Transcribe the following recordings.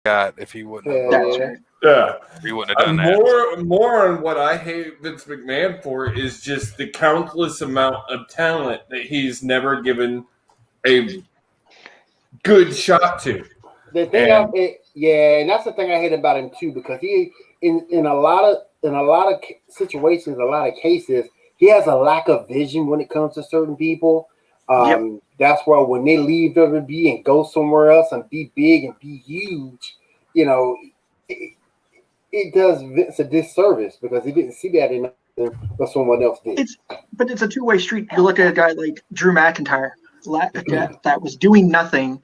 got if he wouldn't have voted. Yeah. He wouldn't have done that. More on what I hate Vince McMahon for is just the countless amount of talent that he's never given a good shot to. The thing, and that's the thing I hate about him too, because he in a lot of situations, a lot of cases, he has a lack of vision when it comes to certain people. That's why when they leave WWE and go somewhere else and be big and be huge, you know, it does Vince a disservice because he didn't see that in but someone else did. But it's a two-way street. You look at a guy like Drew McIntyre that was doing nothing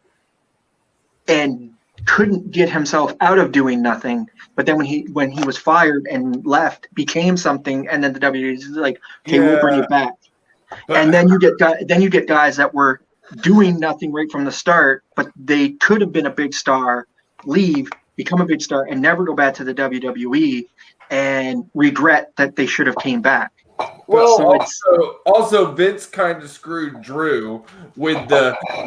and couldn't get himself out of doing nothing, but then when he was fired and left, became something, and then the WWE is like, "Okay, we'll bring it back." And then you get guys that were doing nothing right from the start, but they could have been a big star, leave, become a big star, and never go back to the WWE, and regret that they should have came back. Well, also Vince kind of screwed Drew with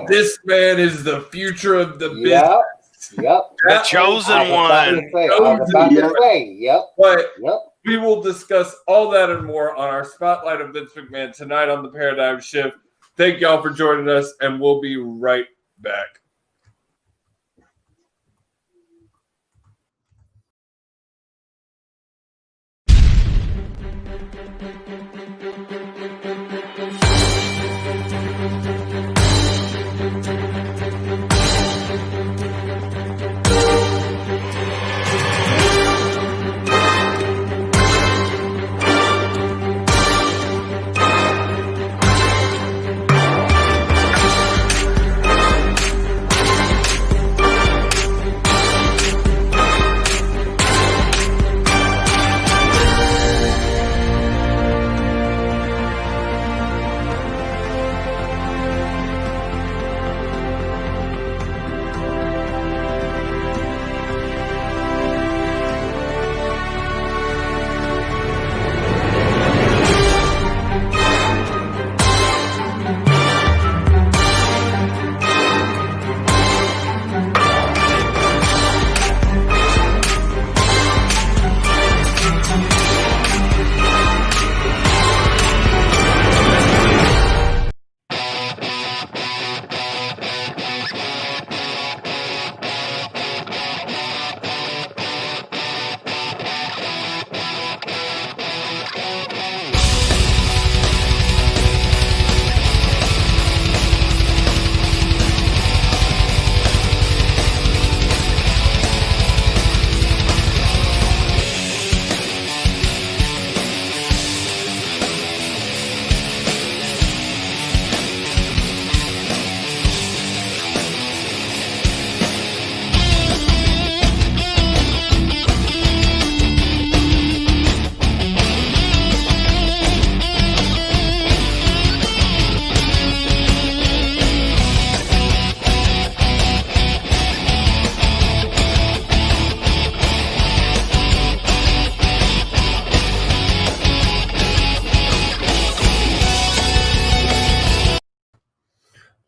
this man is the future of the business. Yep. The chosen one. But we will discuss all that and more on our Spotlight of Vince McMahon tonight on the Paradigm Shift. Thank y'all for joining us, and we'll be right back.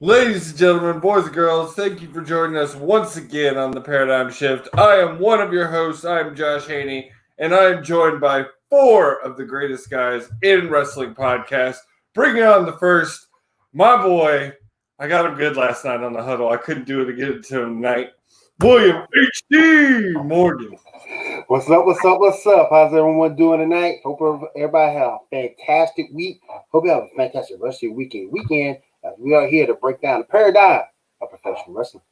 Ladies and gentlemen, boys and girls, thank you for joining us once again on the Paradigm Shift. I am one of your hosts. I am Josh Haney, and I am joined by four of the greatest guys in wrestling podcasts. Bringing on the first, my boy. I got him good last night on the huddle. I couldn't do it again until tonight. William H.D. Morgan. What's up? How's everyone doing tonight? Hope everybody had a fantastic week. Hope you have a fantastic rest of your weekend. As we are here to break down the paradigm of professional wrestling.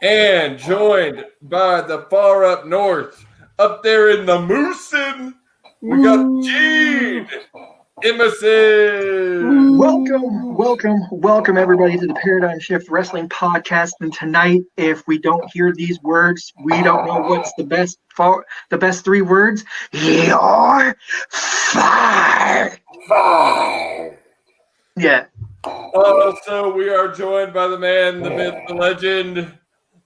And joined by the far up north, up there in the Moosin, we got Gene Emerson. Welcome everybody to the Paradigm Shift Wrestling Podcast. And tonight, if we don't hear these words, we don't know what's the best three words. You're fired. Yeah. So we are joined by the man, the myth, the legend,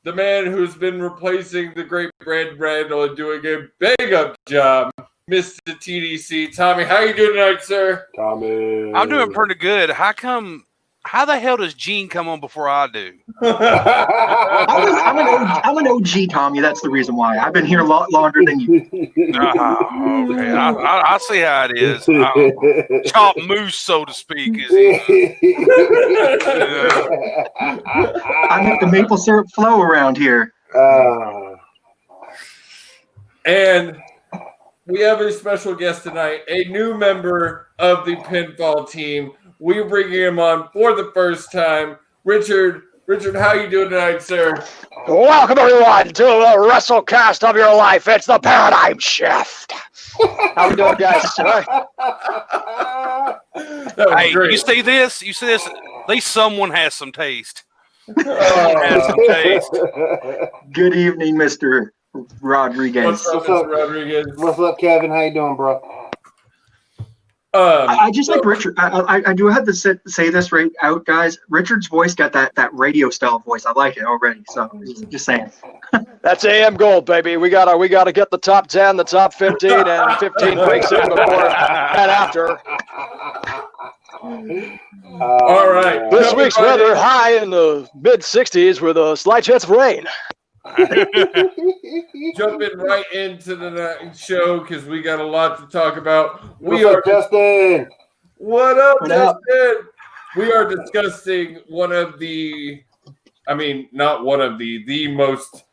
the man who's been replacing the great Brad Randall and doing a big up job, Mr. TDC. Tommy, how you doing tonight, sir? Tommy. I'm doing pretty good. How come How the hell does Gene come on before I do? I'm an OG, Tommy. That's the reason why. I've been here a lot longer than you. Okay, I see how it is. Chopped moose, so to speak. Is I make the maple syrup flow around here. And we have a special guest tonight, a new member of the pinfall team. We're bringing him on for the first time. Richard, how you doing tonight, sir? Welcome, everyone, to the WrestleCast of your life. It's the Paradigm Shift. How we doing, guys? Hey, great. You see this? At least someone has some taste. Has some taste. Good evening, Mr. Rodriguez. What's up, Mr. Rodriguez? What's up, Kevin? How you doing, bro? I just like Richard. I do have to say this right out, guys. Richard's voice got that radio style voice. I like it already. So just saying. That's AM gold, baby. We gotta get the top 10, the top 15, and 15 weeks in before and after. All right. This week's weather high in the mid 60s with a slight chance of rain. Jumping right into the show because we got a lot to talk about. What's up, Justin? What up, Justin? We are discussing the most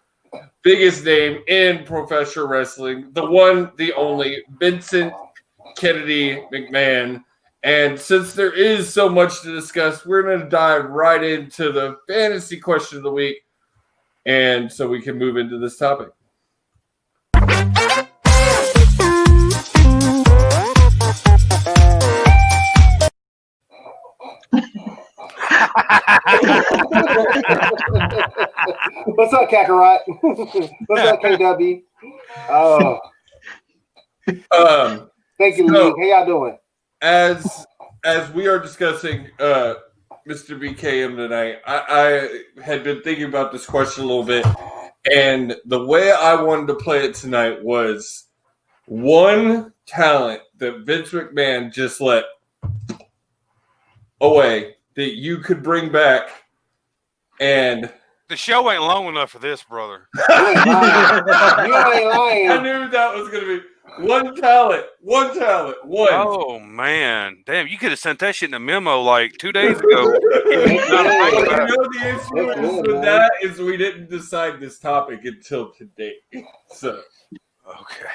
biggest name in professional wrestling, the one, the only, Vincent Kennedy McMahon. And since there is so much to discuss, we're going to dive right into the fantasy question of the week. And so we can move into this topic. What's up, Kakarot? What's up, KW? Oh. Thank you, Lee. How y'all doing? As we are discussing Mr. BKM tonight, I had been thinking about this question a little bit, and the way I wanted to play it tonight was one talent that Vince McMahon just let away that you could bring back, and the show ain't long enough for this, brother. You ain't lying. I knew that was going to be one talent. Oh, man. Damn, you could have sent that shit in a memo like 2 days ago. The issue is with that is we didn't decide this topic until today. So, okay.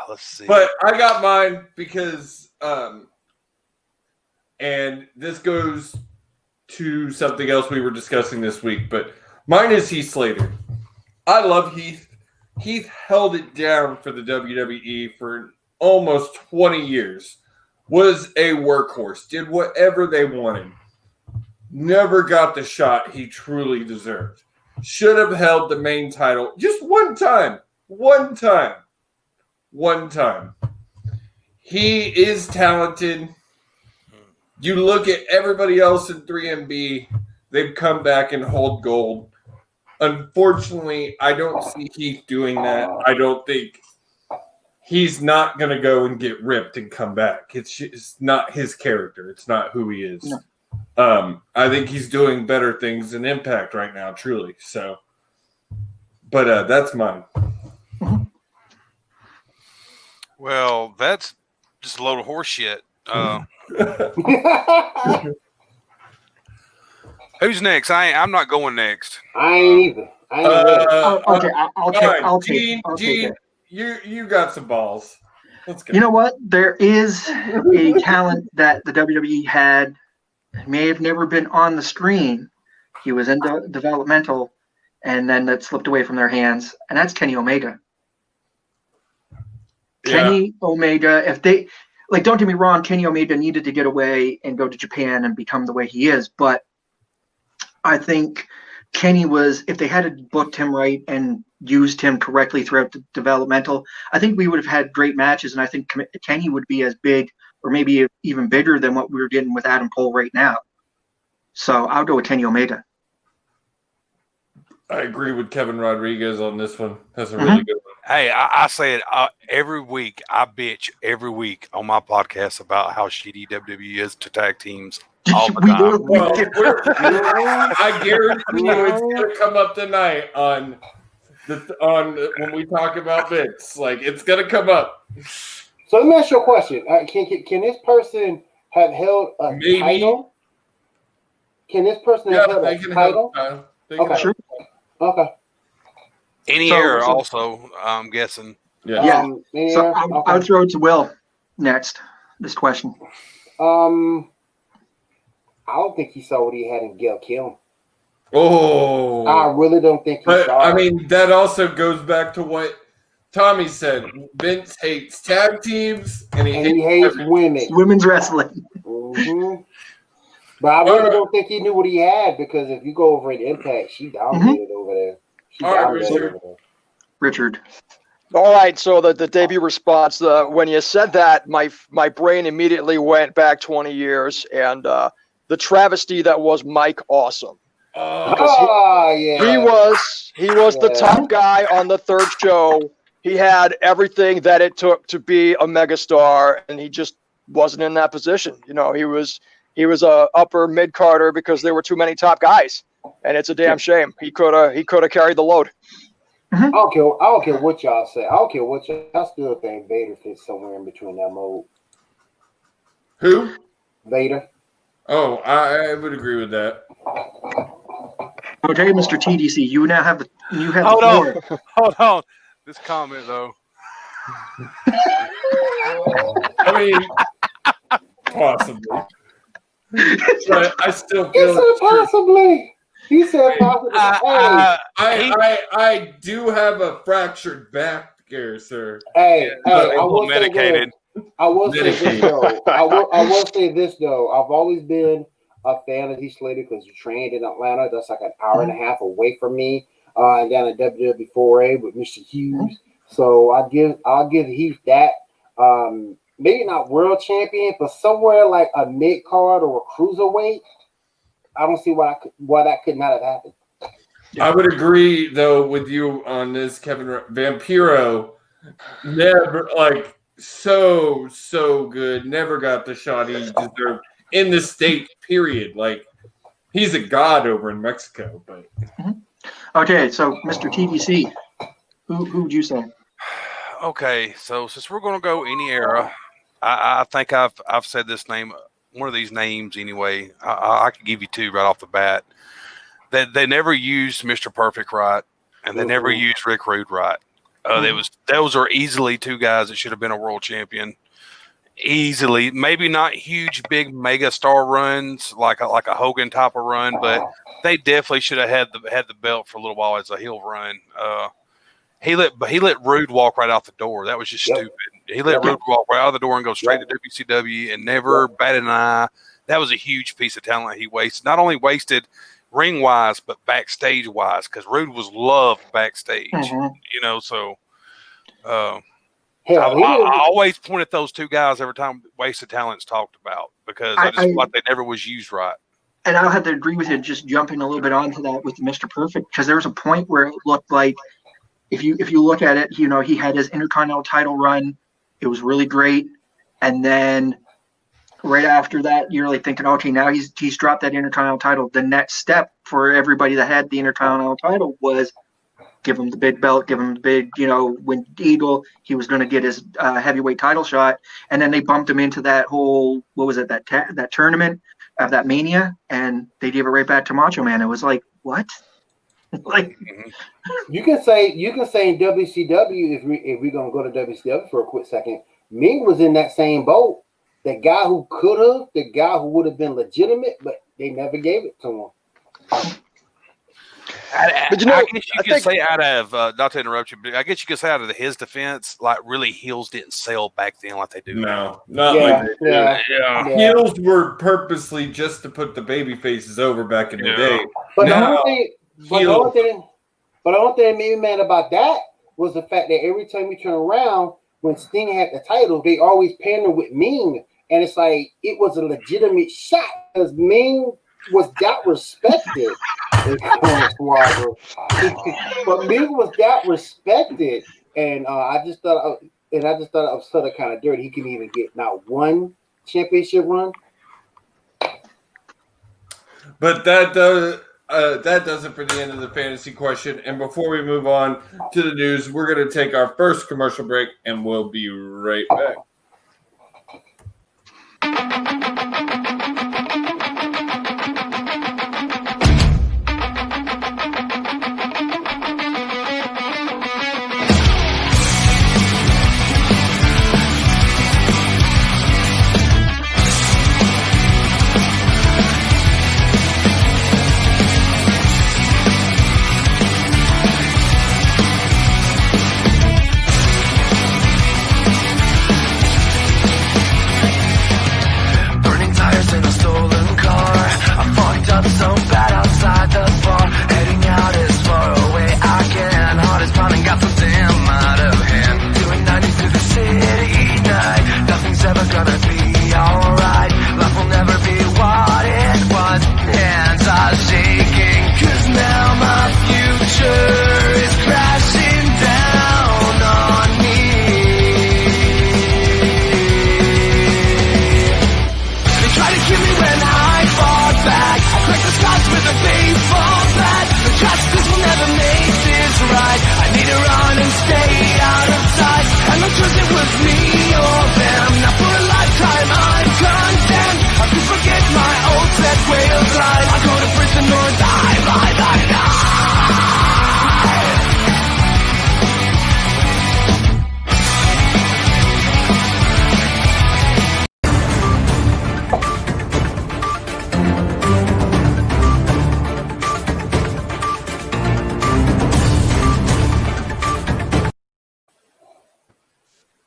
Let's see. But I got mine because, and this goes to something else we were discussing this week, but mine is Heath Slater. I love Heath. Heath held it down for the WWE for almost 20 years. Was a workhorse. Did whatever they wanted. Never got the shot he truly deserved. Should have held the main title just one time. One time. He is talented. You look at everybody else in 3MB, they've come back and hold gold. Unfortunately, I don't see Heath doing that. I don't think he's not going to go and get ripped and come back. It's not his character. It's not who he is. No. I think he's doing better things in Impact right now, truly. So, but that's mine. Well, that's just a load of horse shit. Who's next? I'm not going next. I ain't either. Okay, I'll take it. You got some balls. Let's go. You know what? There is a talent that the WWE had, may have never been on the screen. He was in developmental, and then that slipped away from their hands, and that's Kenny Omega. Yeah. Kenny Omega, if they don't get me wrong, Kenny Omega needed to get away and go to Japan and become the way he is, but I think Kenny was, if they had booked him right and used him correctly throughout the developmental, I think we would have had great matches, and I think Kenny would be as big or maybe even bigger than what we're getting with Adam Cole right now. So I'll go with Kenny Omega. I agree with Kevin Rodriguez on this one. That's a really good one. Hey, I say it every week. I bitch every week on my podcast about how shitty WWE is to tag teams all the time. Well, I guarantee you it's going to come up tonight on when we talk about Vince. Like, it's going to come up. So let me ask you a question. Can this person have held a title? Can this person have held a title? Okay, sure. Okay. Any era, also, I'm guessing. Yeah. So I'll throw it to Will next. This question. I don't think he saw what he had in Gail Kim. Oh. I really don't think he saw it. I mean, that also goes back to what Tommy said. Vince hates tag teams and he hates women. Women's wrestling. Mm-hmm. But I really don't think he knew what he had, because if you go over at Impact, she dominated over there. Richard. All right, so the debut response, when you said that, my brain immediately went back 20 years, and the travesty that was Mike Awesome. He was the top guy on the third show. He had everything that it took to be a megastar, and he just wasn't in that position. You know, he was a upper mid carder because there were too many top guys, and it's a damn shame. He could have carried the load. I don't care what y'all say. I don't care what y'all still think Vader fits somewhere in between that mold. Who? Vader. Oh, I would agree with that. Okay, Mr. TDC, you now have the Hold floor. Hold on. This comment though. I mean, possibly. But I still feel it's possibly. He said possibly. I do have a fractured back here, sir. I will medicated. I will say this though. I will say this though. I've always been a fan of Heath Slater because he trained in Atlanta. That's like an hour and a half away from me. And down at WWE4A with Mr. Hughes. So I'll give Heath that. Maybe not world champion, but somewhere like a mid card or a cruiserweight. I don't see why that could not have happened. I would agree though with you on this, Kevin. Vampiro never so good. Never got the shot he deserved in the state. Period. Like, he's a god over in Mexico. But okay, so Mr. TDC, who would you say? Okay, so since we're gonna go any era, I think I've said this name, one of these names anyway. I could give you two right off the bat. They never used Mr. Perfect right, and they never used Rick Rude right. Those are easily two guys that should have been a world champion. Easily, maybe not huge, big mega star runs like a Hogan type of run, but they definitely should have had the belt for a little while as a heel run. He let Rude walk right out the door. That was just stupid. He let Rude walk right out the door and go straight to WCW and never batted an eye. That was a huge piece of talent he wasted. Not only wasted ring wise, but backstage wise, because Rude was loved backstage. You know, so I always point at those two guys every time wasted talent's talked about, because I just thought they never was used right. And I'll have to agree with you, just jumping a little bit onto that with Mr. Perfect, because there was a point where it looked like, if you look at it, you know, he had his Intercontinental title run. It was really great. And then right after that, you're like thinking, okay, now he's dropped that Intercontinental title. The next step for everybody that had the Intercontinental title was give him the big belt, give him the big, you know, win Eagle. He was going to get his heavyweight title shot. And then they bumped him into that whole, what was it, that tournament of that Mania, and they gave it right back to Macho Man. It was like, what? Like, you can say in WCW, if we're gonna go to WCW for a quick second, Ming was in that same boat. The guy who could have, the guy who would have been legitimate, but they never gave it to him. But you know, I guess you could say out of not to interrupt you, but I guess you could say out of his defense, like really heels didn't sell back then like they do. No, not like they do. Yeah. Heels were purposely just to put the baby faces over back in the day. But the only thing that made me mad about that was the fact that every time you turn around, when Sting had the title, they always paired with Ming, and it's like it was a legitimate shot because Ming got respected. But Mig was that respected, and I just thought it was sort of kind of dirty. He couldn't even get not one championship run. But that does it for the end of the fantasy question. And before we move on to the news, we're going to take our first commercial break, and we'll be right back.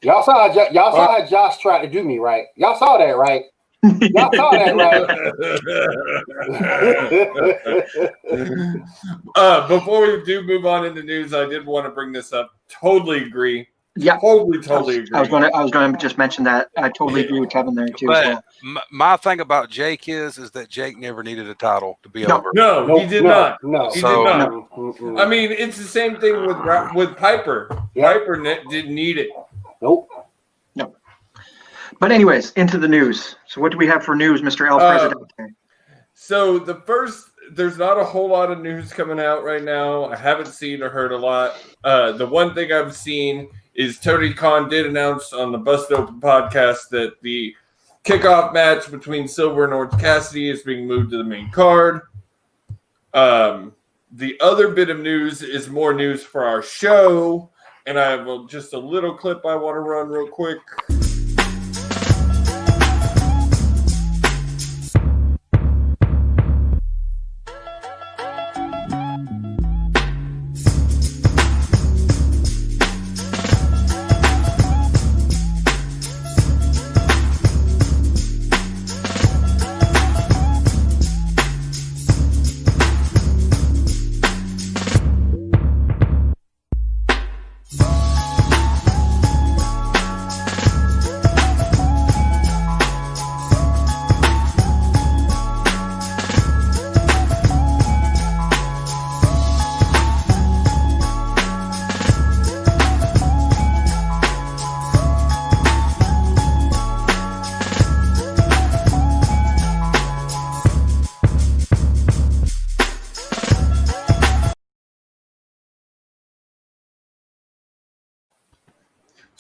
Y'all saw how Josh tried to do me, right? Y'all saw that, right? Y'all saw that, right? Before we do move on in the news, I did want to bring this up. Totally agree. Yeah, totally agree. I was going to just mention that. I totally agree with Kevin there too. But my thing about Jake is that Jake never needed a title to be over. No, he did not. No, he did not. I mean, it's the same thing with Piper. Yeah. Piper didn't need it. Nope. No. But anyways, into the news. So what do we have for news, Mr. El Presidente? So there's not a whole lot of news coming out right now. I haven't seen or heard a lot. The one thing I've seen is Tony Khan did announce on the Busted Open podcast that the kickoff match between Silver and Orange Cassidy is being moved to the main card. The other bit of news is more news for our show. And I have just a little clip I want to run real quick.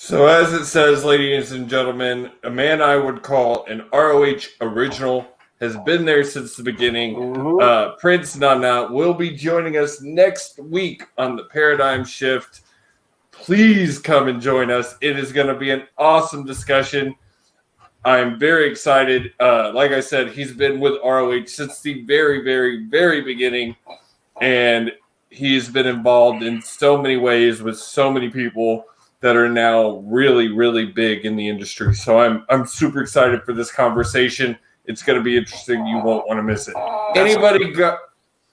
So as it says, ladies and gentlemen, a man I would call an ROH original has been there since the beginning. Mm-hmm. Prince Nana will be joining us next week on the Paradigm Shift. Please come and join us. It is going to be an awesome discussion. I'm very excited. Like I said, he's been with ROH since the very, very, very beginning. And he's been involved in so many ways with so many people that are now really, really big in the industry. So I'm super excited for this conversation. It's going to be interesting. You won't want to miss it. Anybody got?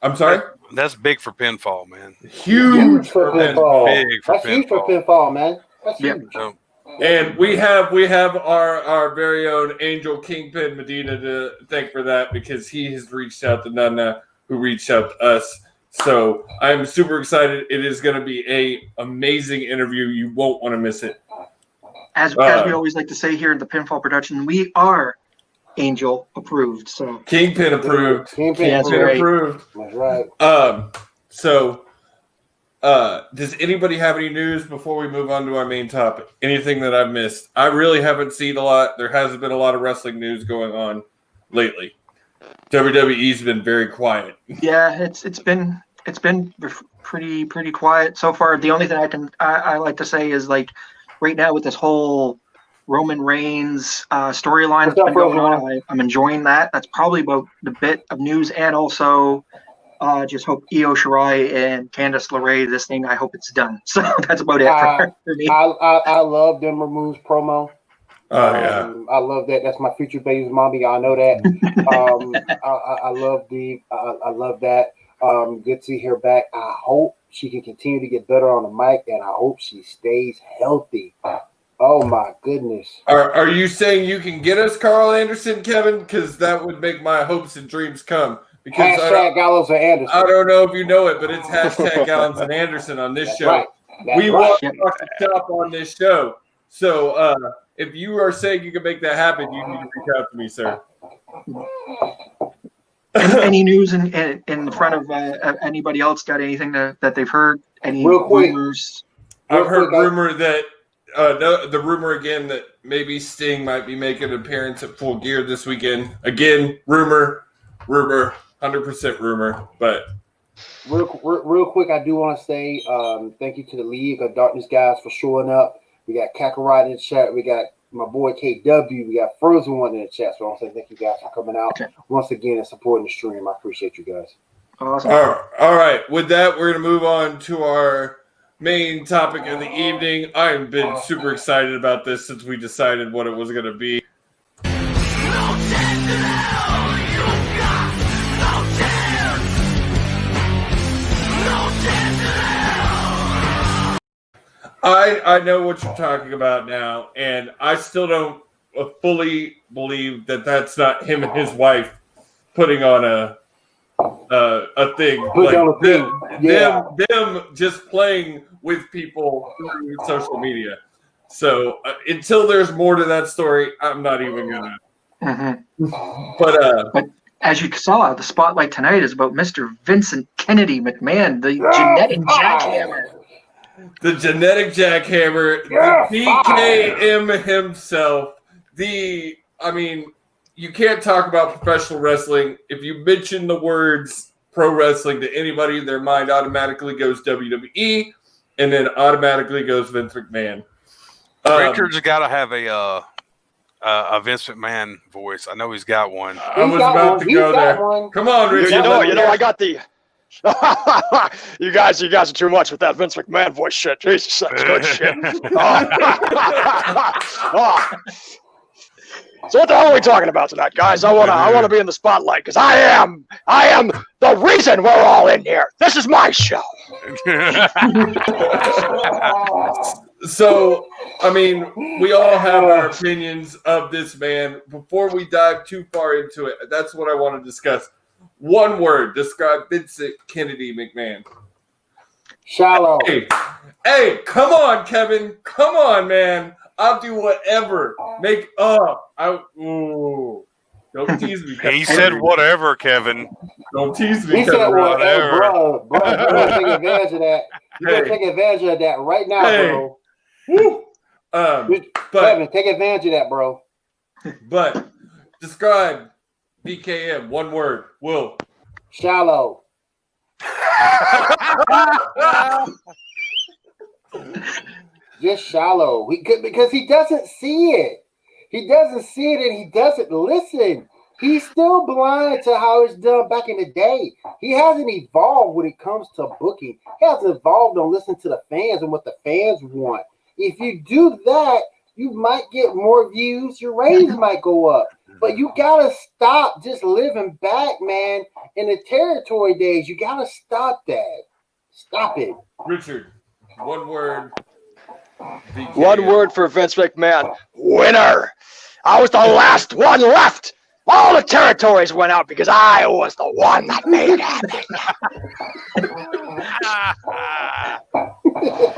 I'm sorry? That's big for pinfall, man. Huge for pinfall. Big for That's pinfall. huge for pinfall, man. That's huge. And we have our very own Angel Kingpin Medina to thank for that, because he has reached out to Nana who reached out to us. So I'm super excited. It is going to be a amazing interview. You won't want to miss it. As we always like to say here in the Pinfall Production, we are Angel approved. So Kingpin approved. Kingpin approved. That's right. So does anybody have any news before we move on to our main topic? Anything that I've missed? I really haven't seen a lot. There hasn't been a lot of wrestling news going on lately. WWE's been very quiet. Yeah, it's been pretty quiet so far. The only thing I like to say is, like, right now with this whole Roman Reigns storyline that's been going on, I'm enjoying that. That's probably about the bit of news, and also just hope Io Shirai and Candice LeRae, this thing, I hope it's done. So that's about it for me. I love Denver Moon's promo. Yeah. I love that. That's my future baby's mommy. Y'all know that. I love that. Good to see her back. I hope she can continue to get better on the mic, and I hope she stays healthy. Oh my goodness. Are you saying you can get us Carl Anderson, Kevin? Because that would make my hopes and dreams come. Because hashtag Gallows and Anderson. I don't know if you know it, but it's hashtag Gallows and Anderson on this show. Right. We want to talk the shop on this show. So if you are saying you can make that happen, you need to reach out to me, sir. Any news in front of anybody else? Got anything that they've heard? Any rumors? I've heard rumor that the rumor again that maybe Sting might be making an appearance at Full Gear this weekend. Again, rumor, 100% rumor. But real quick, I do want to say thank you to the League of Darkness guys for showing up. We got Kakarot in the chat. We got my boy KW. We got Frozen One in the chat. So I want to say thank you guys for coming out once again and supporting the stream. I appreciate you guys. Awesome. All right. With that, we're going to move on to our main topic of the evening. I've been super excited about this since we decided what it was going to be. I know what you're talking about now, and I still don't fully believe that that's not him and his wife putting on a thing. Like them just playing with people through social media. So until there's more to that story, I'm not even gonna. Mm-hmm. But as you saw, the spotlight tonight is about Mr. Vincent Kennedy McMahon, the genetic jackhammer. The genetic jackhammer, the BKM himself. You can't talk about professional wrestling. If you mention the words pro wrestling to anybody, their mind automatically goes WWE, and then automatically goes Vince McMahon. Richard's got to have a Vince McMahon voice. I know he's got one. I was about to go there. Come on, Richard. You know, I got the. you guys are too much with that Vince McMahon voice shit. Jesus, that's good shit. So what the hell are we talking about tonight, guys? I wanna be in the spotlight because I am the reason we're all in here. This is my show. So, we all have our opinions of this man. Before we dive too far into it, that's what I want to discuss. One word, describe Vincent Kennedy McMahon. Shallow. Hey, come on, Kevin. Come on, man. I'll do whatever. Make up. Don't tease me, Kevin. He said whatever, Kevin. Don't tease me, He Kevin. said whatever. Bro, you gotta take advantage of that. You gotta take advantage of that right now, bro. Woo. Kevin, take advantage of that, bro. But describe BKM, one word. Will. Shallow. Just shallow. Because he doesn't see it. He doesn't see it and he doesn't listen. He's still blind to how it's done back in the day. He hasn't evolved when it comes to booking. He hasn't evolved on listening to the fans and what the fans want. If you do that, you might get more views. Your ratings might go up. But you gotta stop just living back, man, in the territory days. You gotta stop that. Stop it. Richard, one word. One word for Vince McMahon. Winner. I was the last one left. All the territories went out because I was the one that made it happen.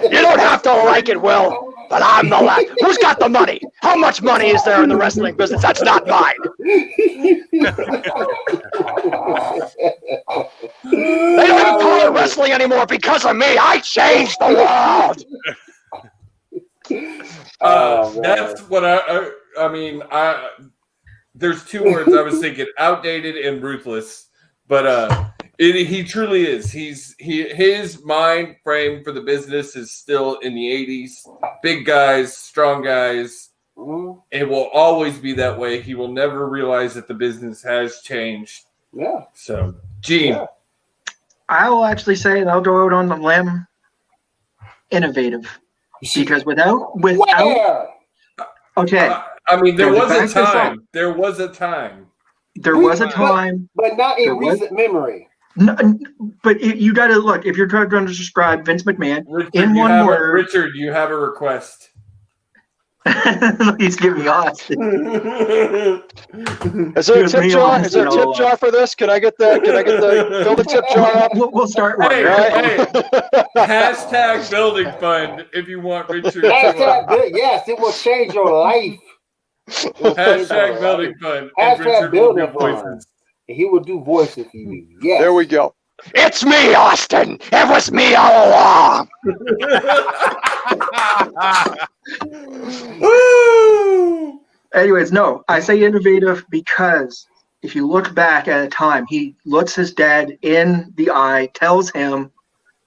You don't have to like it, Will, but I'm the last. Who's got the money? How much money is there in the wrestling business that's not mine? They don't even call it wrestling anymore because of me. I changed the world. That's what I mean. There's two words I was thinking: outdated and ruthless. But he truly is. His mind frame for the business is still in the 80s. Big guys, strong guys. It will always be that way. He will never realize that the business has changed. Yeah. So, Gene. Yeah. I will actually say, and I'll go out on the limb, innovative. Because without okay. I mean, there was a time. But not in recent memory. No, but you got to look. If you're going to describe Vince McMahon in one word, Richard, you have a request. He's giving me Austin. Is there a tip jar? Is there a tip jar for this? Can I get the fill the tip jar up? We'll start one. Hey, Right? Hashtag building fund if you want Richard. Yes, it will change your life. Hashtag building fund. Hashtag building fund. He will do voices for you. Yes. There we go. It's me, Austin. It was me all along. Anyways, no, I say innovative because if you look back at a time, he looks his dad in the eye, tells him,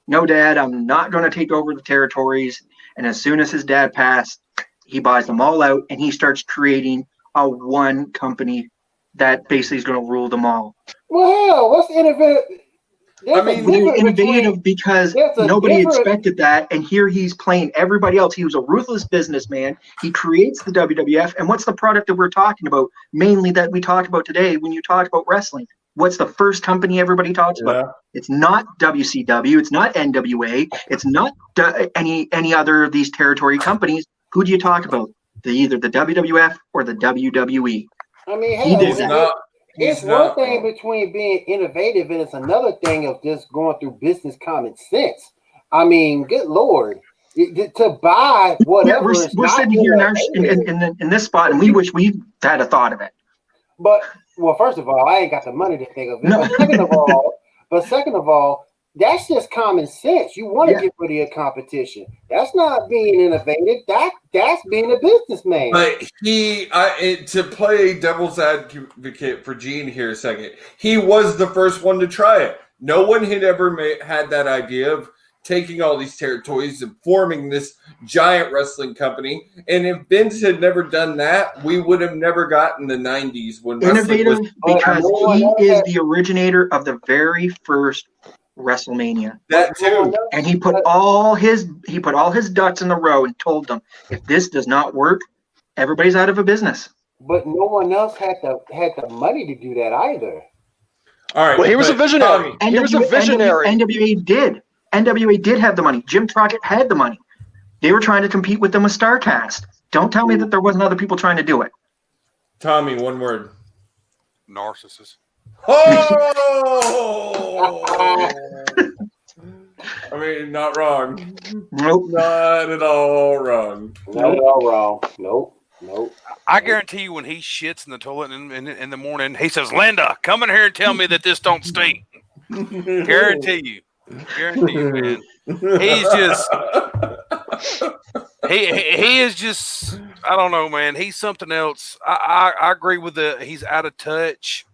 "No, Dad, I'm not going to take over the territories." And as soon as his dad passed, he buys them all out and he starts creating a one company that basically is going to rule them all. Well, hell, what's innovative? They're innovative because nobody expected that, and here he's playing everybody else. He was a ruthless businessman. He creates the WWF, and what's the product that we're talking about? Mainly that we talked about today when you talk about wrestling. What's the first company everybody talks about? It's not WCW. It's not NWA. It's not any other of these territory companies. Who do you talk about? Either the WWF or the WWE. I mean, he did that. It's one thing between being innovative and it's another thing of just going through business common sense. I mean, good Lord, to buy whatever. Yeah, we're sitting here now in this spot, and we wish we had a thought of it. But well, first of all, I ain't got the money to think of it. No. Second of all, that's just common sense. You want to get rid of your competition. That's not being innovative. That's being a businessman. But to play devil's advocate for Gene here a second, he was the first one to try it. No one had ever had that idea of taking all these territories and forming this giant wrestling company. And if Vince had never done that, we would have never gotten the 90s when innovative because he is the originator of the very first WrestleMania. That too. And he put all his ducks in a row and told them, if this does not work, everybody's out of a business. But no one else had the money to do that either. All right. Well, he was a visionary. He was a visionary. NWA did have the money. Jim Crockett had the money. They were trying to compete with them with StarCast. Don't tell me that there wasn't other people trying to do it. Tommy, one word. Narcissist. Oh! I mean, not wrong. Nope. Not at all wrong. Not at all wrong. Nope. I guarantee you when he shits in the toilet in the morning, he says, "Linda, come in here and tell me that this don't stink." Guarantee you, man. He's just he is just, I don't know, man. He's something else. I agree with he's out of touch.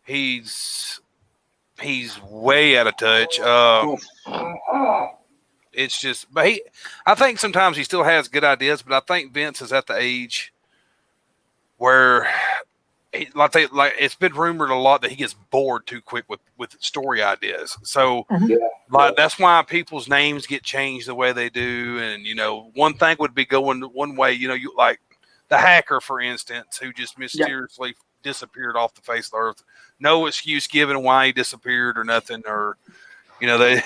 He's way out of touch. It's just, but I think sometimes he still has good ideas, but I think Vince is at the age where it's been rumored a lot that he gets bored too quick with story ideas. So that's why people's names get changed the way they do. And, one thing would be going one way, you like the hacker, for instance, who just mysteriously disappeared off the face of the earth. No excuse given why he disappeared or nothing, or, they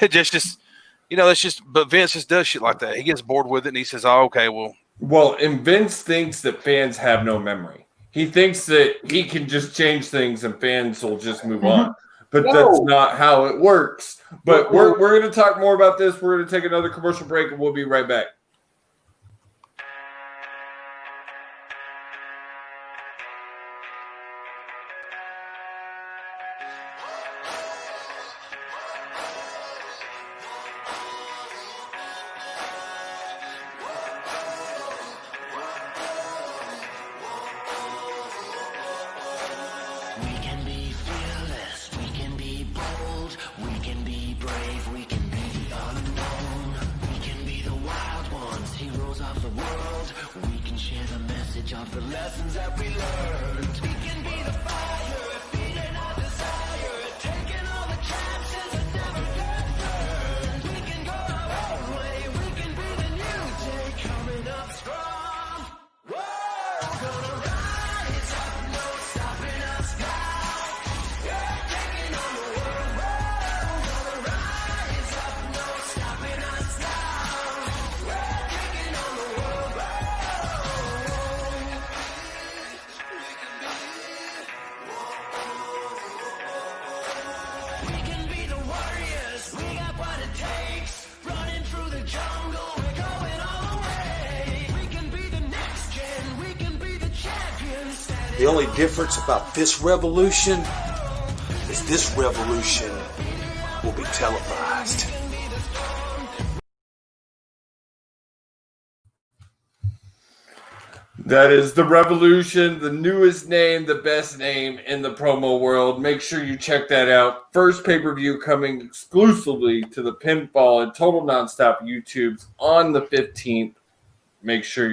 but Vince just does shit like that. He gets bored with it and he says, "Oh, okay, well." Well, and Vince thinks that fans have no memory. He thinks that he can just change things and fans will just move on. But that's not how it works. But we're going to talk more about this. We're going to take another commercial break, and we'll be right back. The only difference about this revolution is this revolution will be televised. That is The Revolution, the newest name, the best name in the promo world. Make sure you check that out. First pay-per-view coming exclusively to the Pinfall and Total Nonstop YouTubes on the 15th. Make sure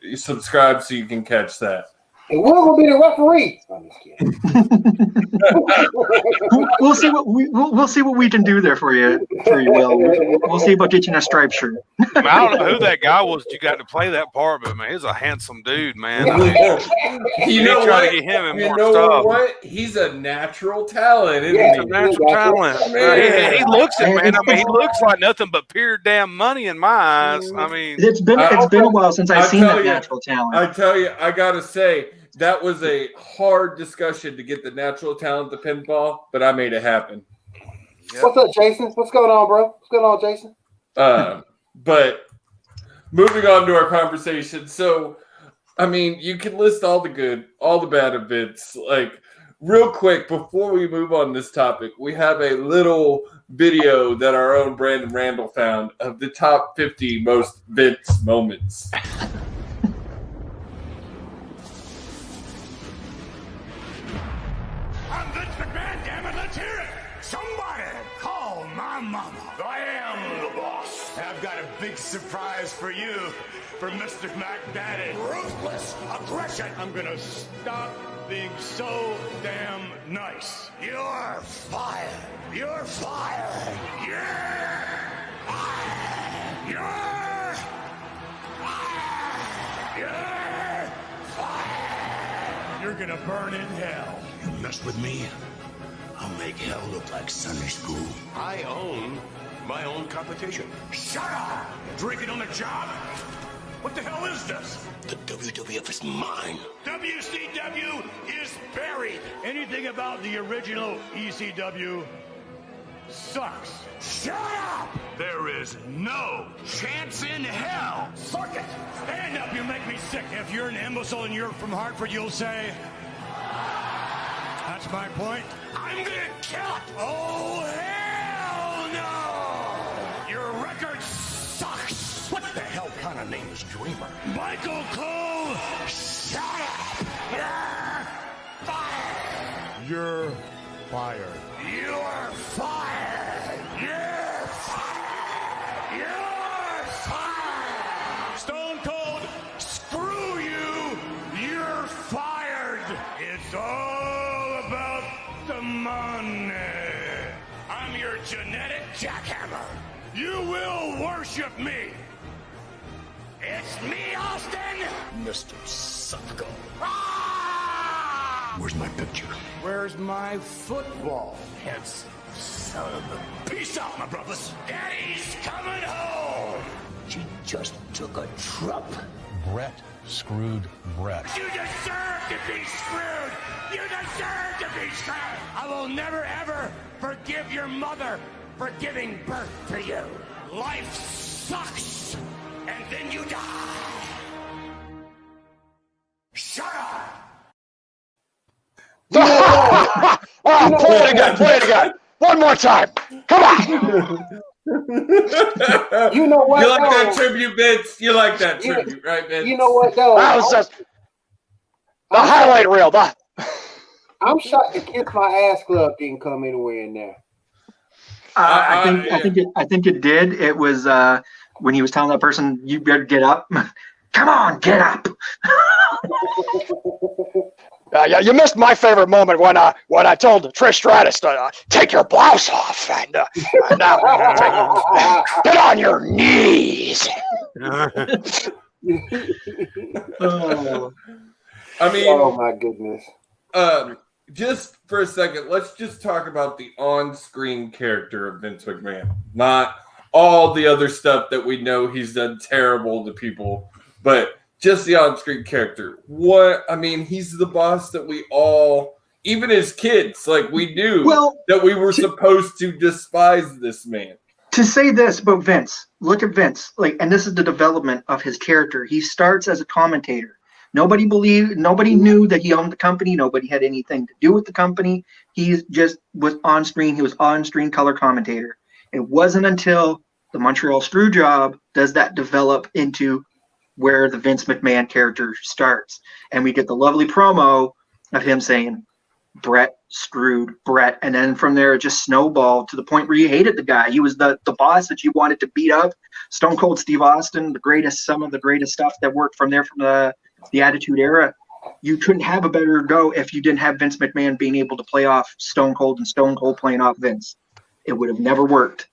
you subscribe so you can catch that. And we're gonna be the referee. I'm just kidding. we'll see what we can do there for you, Will. We'll see about getting a striped shirt. I don't know who that guy was that you got to play that part, but man, he's a handsome dude, man. You know try what? to get him in You more know stuff. what? He's a natural talent. Isn't He's he? a natural talent. He looks it, man. I mean, he looks like nothing but pure damn money in my eyes. I mean, It's been a while since I've seen that natural talent. I tell you, I gotta say that was a hard discussion to get the natural talent to Pinfall, but I made it happen. Yep. What's up, Jason? What's going on, bro? What's going on, Jason? But moving on to our conversation. So, I mean, you can list all the good, all the bad events. Like, real quick, before we move on this topic, we have a little video that our own Brandon Randall found of the top 50 most Vince moments. I'm Vince McMahon, damn it, let's hear it! Somebody call my mama. I am the boss. I've got a big surprise for you, for Mr. McDaddy. Ruthless aggression. I'm gonna stop being so damn nice. You're fired. You're fired. You're fired. You're fired. You're fired. You're gonna burn in hell. You mess with me, I'll make hell look like Sunday school. I own my own competition. Shut up! Drinking on the job? What the hell is this? The WWF is mine. WCW is buried. Anything about the original ECW sucks. Shut up! There is no chance in hell. Suck it! Stand up, you make me sick. If you're an imbecile and you're from Hartford, you'll say, that's my point. I'm gonna kill it! Oh, hell no! Your record sucks! What the hell kind of name is Dreamer? Michael Cole! Shut up! You're fired. You're fired! You're fired! You're fired! Stone Cold, screw you! You're fired! It's all about the money. I'm your genetic jackhammer. You will worship me. It's me, Austin! Mr. Sucko. Ah! Where's my picture? Where's my football? Handsome son of a... Peace out, my brothers. Daddy's coming home! She just took a trip. Brett screwed Brett. You deserve to be screwed! You deserve to be screwed! I will never ever forgive your mother for giving birth to you. Life sucks, and then you die. Shut up! Play it again. One more time. Come on. You know what? You like that though? tribute, Vince? You like that tribute, right, Vince? You know what, though? That was just the highlight reel. I'm shocked the Kiss My Ass Club didn't come anywhere in there. I think it did. It was when he was telling that person, "You better get up." Come on, get up. Yeah, you missed my favorite moment when I told Trish Stratus to take your blouse off and get on your knees. I mean, oh my goodness. Just for a second, let's just talk about the on-screen character of Vince McMahon, not all the other stuff that we know he's done terrible to people, but just the on-screen character. He's the boss that we all, even as kids, like we knew that we were supposed to despise this man. To say this about Vince, look at Vince, and this is the development of his character. He starts as a commentator. Nobody knew that he owned the company. Nobody had anything to do with the company. He just was on screen. He was on-screen color commentator. It wasn't until the Montreal Screwjob does that develop into where the Vince McMahon character starts. And we get the lovely promo of him saying, Brett screwed Brett. And then from there, it just snowballed to the point where you hated the guy. He was the boss that you wanted to beat up. Stone Cold Steve Austin, some of the greatest stuff that worked from the Attitude Era. You couldn't have a better go if you didn't have Vince McMahon being able to play off Stone Cold and Stone Cold playing off Vince. It would have never worked.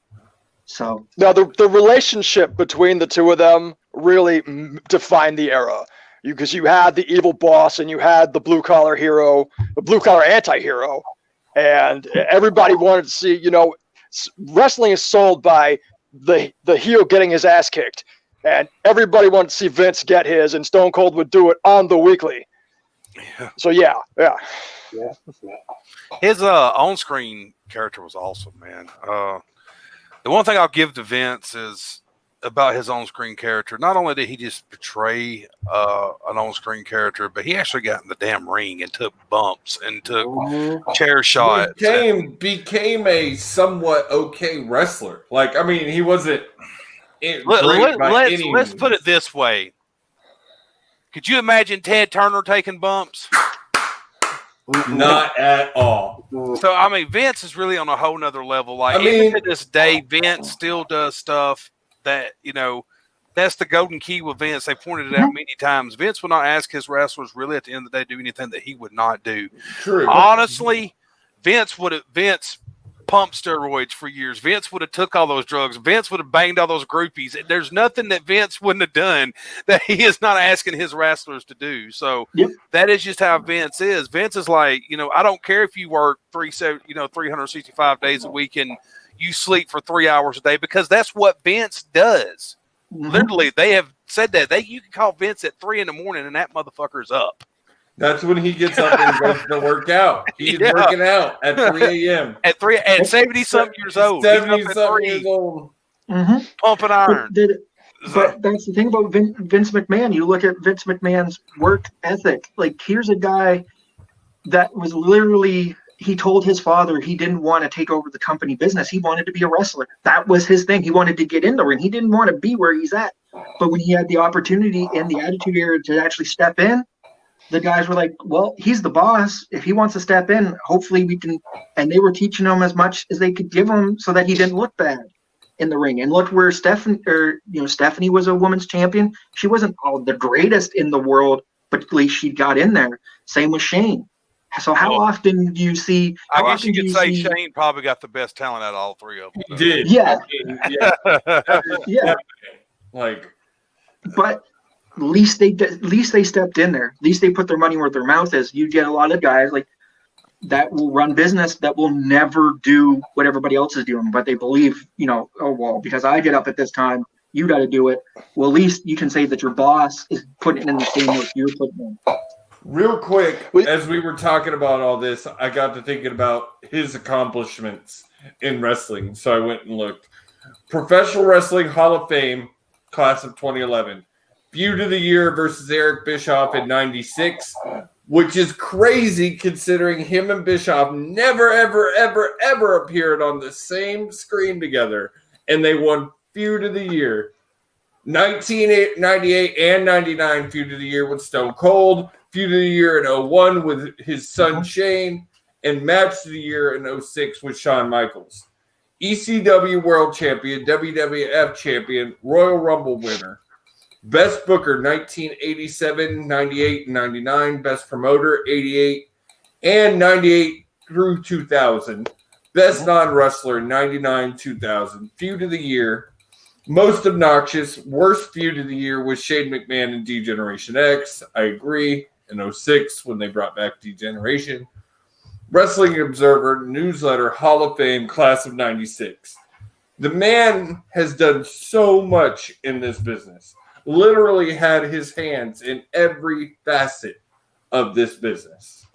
So now the relationship between the two of them really defined the era, because you had the evil boss and you had the blue collar hero, the blue collar anti-hero, and everybody wanted to see. Wrestling is sold by the heel getting his ass kicked, and everybody wanted to see Vince get his, and Stone Cold would do it on the weekly. Yeah. So yeah. His on-screen character was awesome, man. The one thing I'll give to Vince is about his on-screen character. Not only did he just portray an on-screen character, but he actually got in the damn ring and took bumps and took chair shots. Became a somewhat okay wrestler. He wasn't. Let's put it this way. Could you imagine Ted Turner taking bumps? Not at all. So, Vince is really on a whole nother level. Even to this day, Vince still does stuff that, that's the golden key with Vince. They pointed it out many times. Vince would not ask his wrestlers really at the end of the day do anything that he would not do. True. Honestly, Vince pumped steroids for years. Vince would have took all those drugs. Vince would have banged all those groupies. There's nothing that Vince wouldn't have done that he is not asking his wrestlers to do. So that is just how Vince is. Vince is like, I don't care if you work 365 days a week and you sleep for 3 hours a day, because that's what Vince does. Literally, they have said that you can call Vince at 3 a.m. and that motherfucker's up. That's when he gets up and goes to work out. He's working out at 3 a.m. At 70-something years old. 70-something years old. Pumping iron. But that's the thing about Vince McMahon. You look at Vince McMahon's work ethic. Here's a guy that was literally, he told his father he didn't want to take over the company business. He wanted to be a wrestler. That was his thing. He wanted to get in the ring. He didn't want to be where he's at. But when he had the opportunity in the Attitude Era to actually step in, the guys were like, well, he's the boss. If he wants to step in, hopefully we can. And they were teaching him as much as they could give him so that he didn't look bad in the ring. And look where Stephanie was a women's champion. She wasn't the greatest in the world, but at least she got in there. Same with Shane. So how often do you see? I guess you could say Shane probably got the best talent out of all three of them. He did. Yeah. Yeah. But at least they stepped in there. At least they put their money where their mouth is. You get a lot of guys that will run business that will never do what everybody else is doing, but they believe, because I get up at this time, You got to do it. Well, at least you can say that your boss is putting in the same work you're putting in. Real quick, as we were talking about all this, I got to thinking about his accomplishments in wrestling. So I went and looked. Professional Wrestling Hall of Fame, class of 2011. Feud of the Year versus Eric Bischoff in 96, which is crazy considering him and Bischoff never, ever, ever, ever appeared on the same screen together. And they won Feud of the Year. 1998 and 99 Feud of the Year with Stone Cold. Feud of the Year in 01 with his son Shane. And Match of the Year in 06 with Shawn Michaels. ECW World Champion, WWF Champion, Royal Rumble winner. Best Booker, 1987, 98, and 99. Best Promoter, 88 and 98 through 2000. Best Non-Wrestler, 99, 2000. Feud of the Year. Most Obnoxious. Worst Feud of the Year was Shane McMahon and D-Generation X. I agree. In 06 when they brought back D-Generation. Wrestling Observer, Newsletter, Hall of Fame, Class of 96. The man has done so much in this business. Literally had his hands in every facet of this business.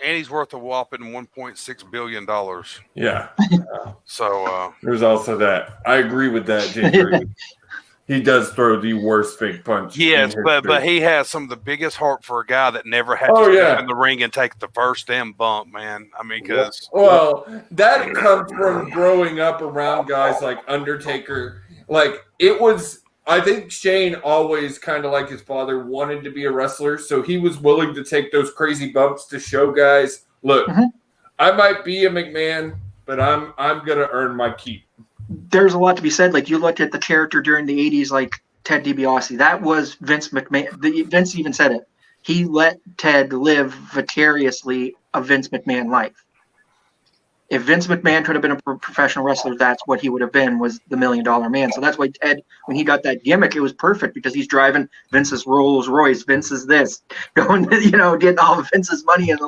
And he's worth a whopping $1.6 billion. Yeah. So there's also that. I agree with that, Jay. He does throw the worst fake punch. yes, but he has some of the biggest heart for a guy that never had to step in the ring and take the first damn bump, man. I mean, because that comes from growing up around guys like Undertaker. Like it was, I think Shane always kind of like his father wanted to be a wrestler, so he was willing to take those crazy bumps to show guys, look, I might be a McMahon, but I'm gonna earn my keep. There's a lot to be said. Like you looked at the character during the 80s, like Ted DiBiase. That was Vince McMahon. Vince even said it. He let Ted live vicariously a Vince McMahon life. If Vince McMahon could have been a professional wrestler, that's what he would have been, was the $1 Million Man. So that's why Ted, when he got that gimmick, it was perfect because he's driving Vince's Rolls Royce. Vince is this, going, getting all of Vince's money and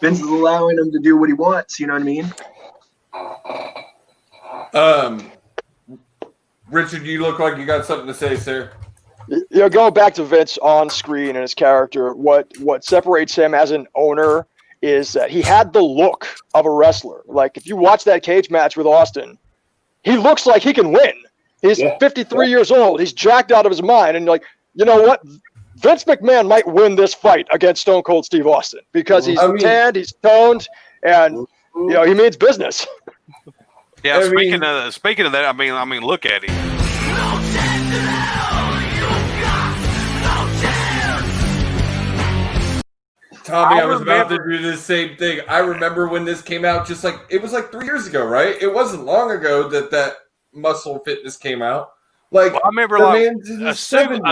Vince is allowing him to do what he wants. You know what I mean? Richard, you look like you got something to say, sir. Going back to Vince on screen and his character, what separates him as an owner is that he had the look of a wrestler. Like if you watch that cage match with Austin, he looks like he can win. He's 53 years old. He's jacked out of his mind. And like, you know what? Vince McMahon might win this fight against Stone Cold Steve Austin because he's tanned, he's toned, and he means business. Yeah, speaking of that, I mean, look at him. Tommy, I was about to do the same thing. I remember when this came out, it was like 3 years ago, right? It wasn't long ago that Muscle Fitness came out. Like, I remember, a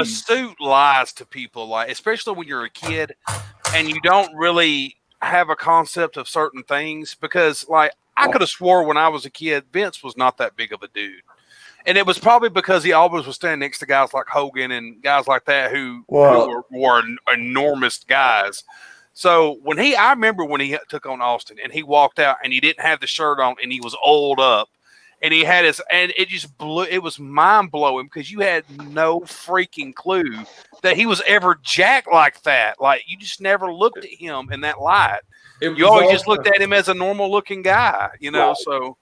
suit lies to people, like especially when you're a kid and you don't really have a concept of certain things. Because, like, I could have swore when I was a kid, Vince was not that big of a dude. And it was probably because he always was standing next to guys like Hogan and guys like that who were enormous guys. So I remember when he took on Austin and he walked out and he didn't have the shirt on and he was oiled up and he had and it just it was mind blowing because you had no freaking clue that he was ever jacked like that. Like you just never looked at him in that light. You always just looked at him as a normal looking guy, so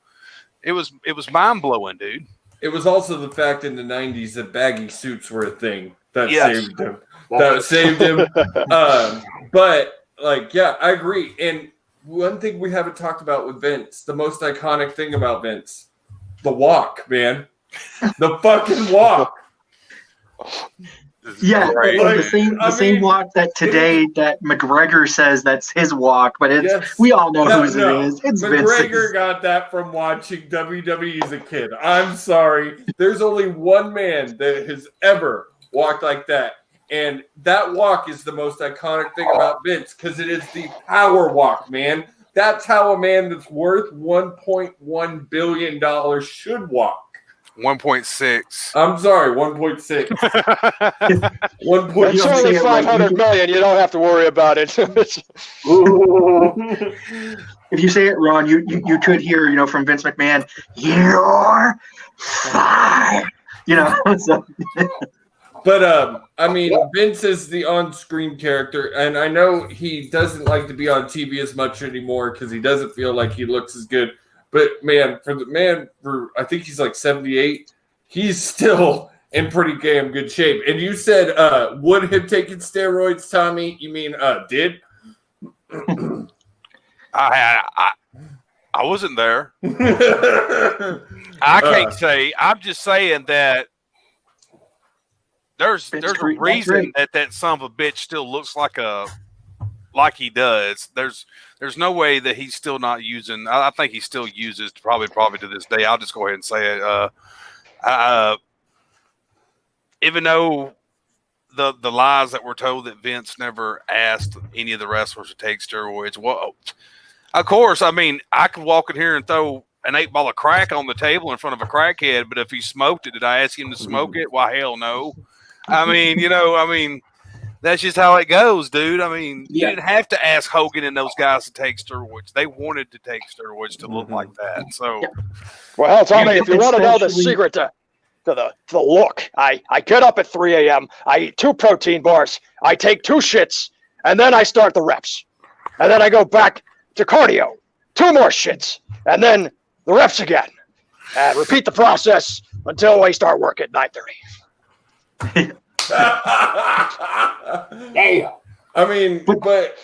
it was mind blowing, dude. It was also the fact in the 90s that baggy suits were a thing that saved him. That saved him. But I agree. And one thing we haven't talked about with Vince, the most iconic thing about Vince, the walk, man. The fucking walk. Yeah, the same walk that today that McGregor says that's his walk, but we all know whose it is. It's McGregor Vince's. got that from watching WWE as a kid. I'm sorry. There's only one man that has ever walked like that. And that walk is the most iconic thing about Vince because it is the power walk, man. That's how a man that's worth $1.1 billion should walk. 1.6. I'm sorry, 1.6. It's only 500 million. You don't have to worry about it. if you say it wrong, you could hear, from Vince McMahon, "You're fired." So. But I mean, Vince is the on-screen character, and I know he doesn't like to be on TV as much anymore because he doesn't feel like he looks as good. But man, for I think he's like 78, he's still in pretty damn good shape. And you said would him taking steroids, Tommy? You mean did? I wasn't there. I can't say. I'm just saying that there's a reason that son of a bitch still looks like he does. There's no way that he's still not using. I think he still uses probably to this day. I'll just go ahead and say it. Even though the lies that were told that Vince never asked any of the wrestlers to take steroids, well, of course, I mean, I could walk in here and throw an 8 ball of crack on the table in front of a crackhead, but if he smoked it, did I ask him to smoke it? Why, hell no. I mean, that's just how it goes, dude. I mean, you didn't have to ask Hogan and those guys to take steroids. They wanted to take steroids to look like that. So, well, hell, Tommy, if you want to know the secret to the look, I get up at 3 a.m., I eat 2 protein bars, I take 2 shits, and then I start the reps. And then I go back to cardio, 2 more shits, and then the reps again. And repeat the process until I start work at 9:30. Damn. I mean, but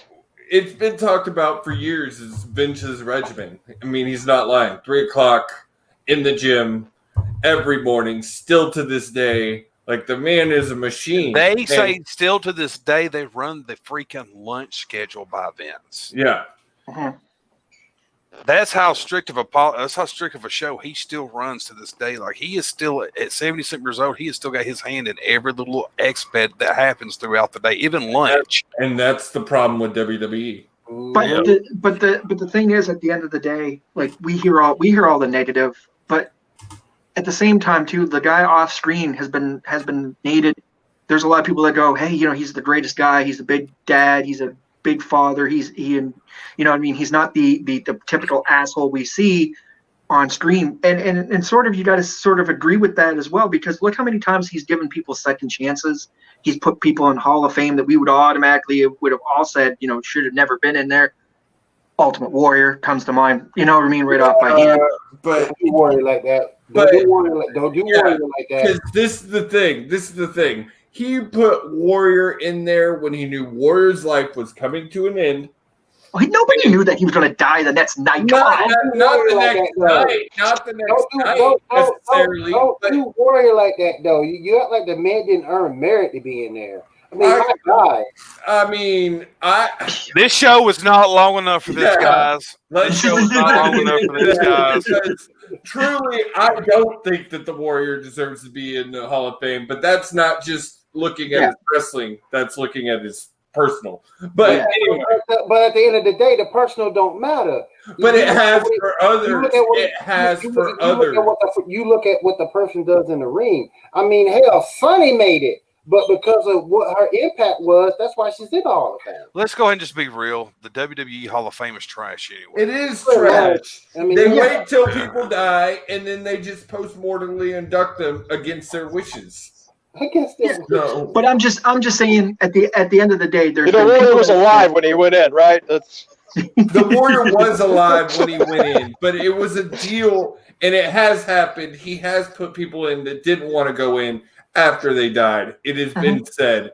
it's been talked about for years as Vince's regimen. I mean, he's not lying. 3 o'clock in the gym every morning, still to this day. Like, the man is a machine. They say still to this day they run the freaking lunch schedule by Vince. Yeah. Uh-huh. That's how strict of a show he still runs to this day. Like, he is still at 76 years old. He has still got his hand in every little exped that happens throughout the day, even lunch. And that's the problem with WWE. But the thing is, at the end of the day, like, we hear all the negative, but at the same time too, the guy off screen has been nated. There's a lot of people that go, hey, he's the greatest guy. He's a big dad. He's a big father. He's not the typical asshole we see on screen. And sort of, you got to sort of agree with that as well, because look how many times he's given people second chances. He's put people in Hall of Fame that we would have all said, should have never been in there. Ultimate Warrior comes to mind, right off my hand. But don't do Warrior like that. Don't do Warrior like that. Because this is the thing. He put Warrior in there when he knew Warrior's life was coming to an end. Nobody knew that he was going to die the next night. Not the next night. Not the next night necessarily. Don't do Warrior like that, though. You act like the man didn't earn merit to be in there. I mean, my God. I mean, this show was not long enough for this, guys. This show was not long enough for this, guys. Because truly, I don't think that the Warrior deserves to be in the Hall of Fame, but that's not just looking at his wrestling. That's looking at his personal. But anyway. But at the end of the day, the personal don't matter. But it has for others. It has for others. You look at what the person does in the ring. I mean, hell, Sonny made it. But because of what her impact was, that's why she's in the Hall of Fame. Let's go ahead and just be real. The WWE Hall of Fame is trash anyway. It is trash. I mean, they wait till people die, and then they just post-mortemly induct them against their wishes. I guess no. But I'm just saying, at the end of the day, there's the Warrior was alive when he went in, right? The Warrior was alive when he went in, but it was a deal, and it has happened. He has put people in that didn't want to go in after they died. It has been said.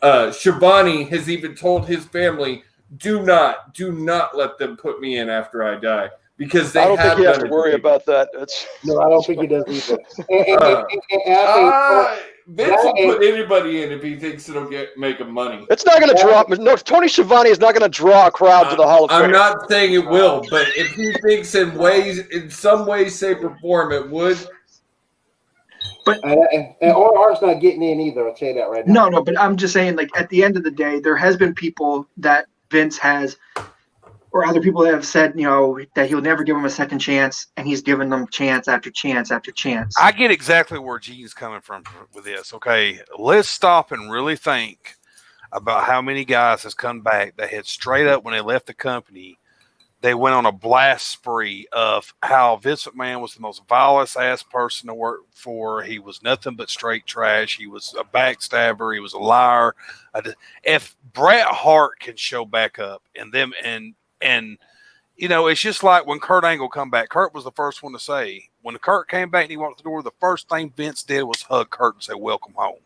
Shivani has even told his family, do not let them put me in after I die, because they I don't think you have to worry about that. No, I don't think he does either. Vince will put anybody in if he thinks it'll make him money. It's not going to draw. No, Tony Schiavone is not going to draw a crowd to the Hall of Fame. I'm not saying it will, but if he thinks in some way, shape, or form it would. But and Owen Hart's not getting in either. I'll tell you that right now. No, but I'm just saying, like, at the end of the day, there has been people that Vince has, or other people that have said, that he'll never give them a second chance, and he's given them chance after chance after chance. I get exactly where Gene's coming from with this. Okay, let's stop and really think about how many guys has come back that had straight up when they left the company they went on a blast spree of how Vince McMahon was the most vilest ass person to work for. He was nothing but straight trash. He was a backstabber. He was a liar. If Bret Hart can show back up and you know, it's just like when Kurt Angle come back. Kurt was the first one to say, when Kurt came back and he walked the door, the first thing Vince did was hug Kurt and say, "Welcome home."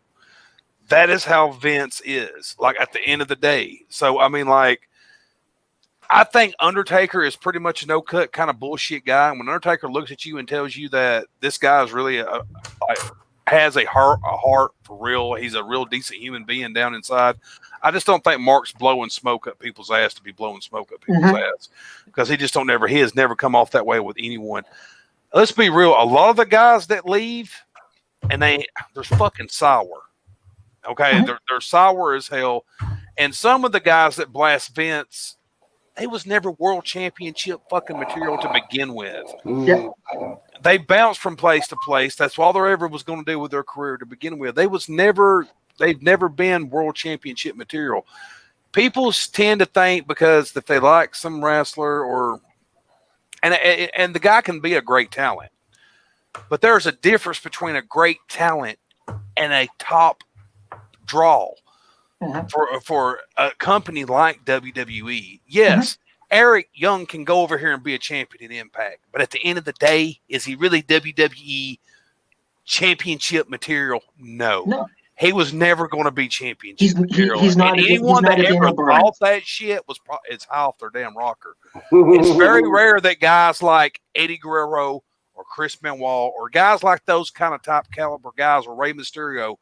That is how Vince is, like, at the end of the day. So, I mean, like, I think Undertaker is pretty much a no-cut kind of bullshit guy. And when Undertaker looks at you and tells you that this guy is really has a heart for real, he's a real decent human being down inside, I just don't think Mark's blowing smoke up people's ass to be blowing smoke up people's ass, because he has never come off that way with anyone. Let's be real. A lot of the guys that leave, and they're fucking sour. Okay, they're sour as hell. And some of the guys that blast Vince, they was never world championship fucking material to begin with. Yeah. They bounced from place to place. That's all they ever was going to do with their career to begin with. They've never been world championship material. People tend to think because if they like some wrestler and the guy can be a great talent, but there's a difference between a great talent and a top draw for a company like WWE. Yes, Eric Young can go over here and be a champion in Impact, but at the end of the day, is he really WWE championship material? No. He was never going to be championship material. He's not. And anyone that ever thought that shit it's high off their damn rocker. It's very rare that guys like Eddie Guerrero or Chris Benoit or guys like those kind of top caliber guys or Rey Mysterio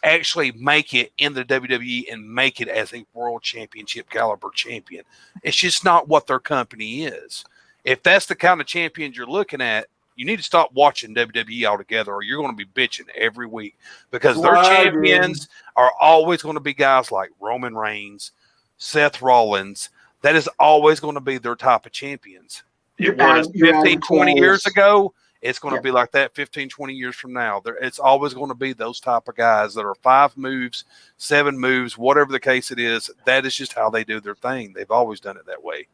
actually make it in the WWE and make it as a world championship caliber champion. It's just not what their company is. If that's the kind of champions you're looking at, you need to stop watching WWE altogether, or you're going to be bitching every week, because their champions are always going to be guys like Roman Reigns, Seth Rollins. That is always going to be their type of champions. It was 15, 20 years ago. It's going to be like that 15, 20 years from now. It's always going to be those type of guys that are 5 moves, 7 moves, whatever the case it is. That is just how they do their thing. They've always done it that way.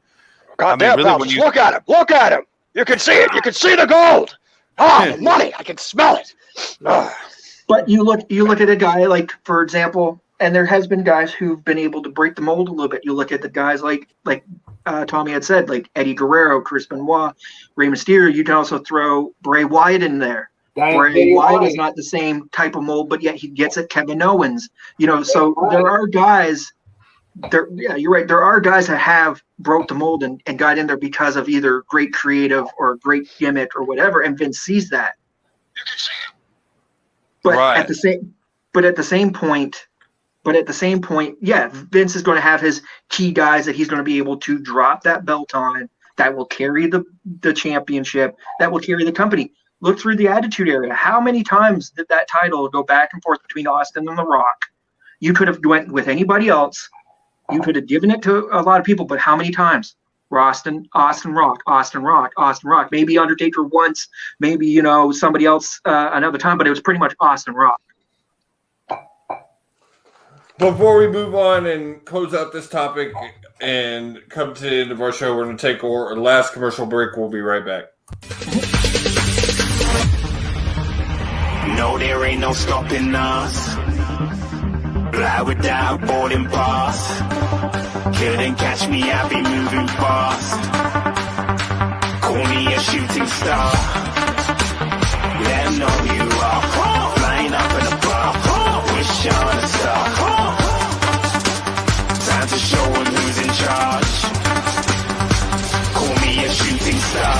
God damn, really, look at him. Look at him. You can see it. You can see the gold. Oh, the money. I can smell it. But you look at a guy like, for example, and there has been guys who've been able to break the mold a little bit. You look at the guys like Tommy had said, like Eddie Guerrero, Chris Benoit, Rey Mysterio. You can also throw Bray Wyatt in there. Bray Wyatt is not the same type of mold, but yet he gets it. Kevin Owens, so there are guys. Yeah, you're right. There are guys that have broke the mold and got in there because of either great creative or great gimmick or whatever, and Vince sees that. But at the same point, yeah, Vince is going to have his key guys that he's going to be able to drop that belt on, that will carry the championship, that will carry the company. Look through the Attitude Era. How many times did that title go back and forth between Austin and The Rock? You could have went with anybody else. You could have given it to a lot of people, but how many times? Austin Rock. Maybe Undertaker once, maybe, somebody else another time, but it was pretty much Austin Rock. Before we move on and close out this topic and come to the end of our show, we're going to take our last commercial break. We'll be right back. No, there ain't no stopping us. Fly without boarding pass. Couldn't catch me, I be moving fast. Call me a shooting star. Let 'em know you are. Flying up in a bar. Wish on a star. Time to show 'em who's in charge. Call me a shooting star.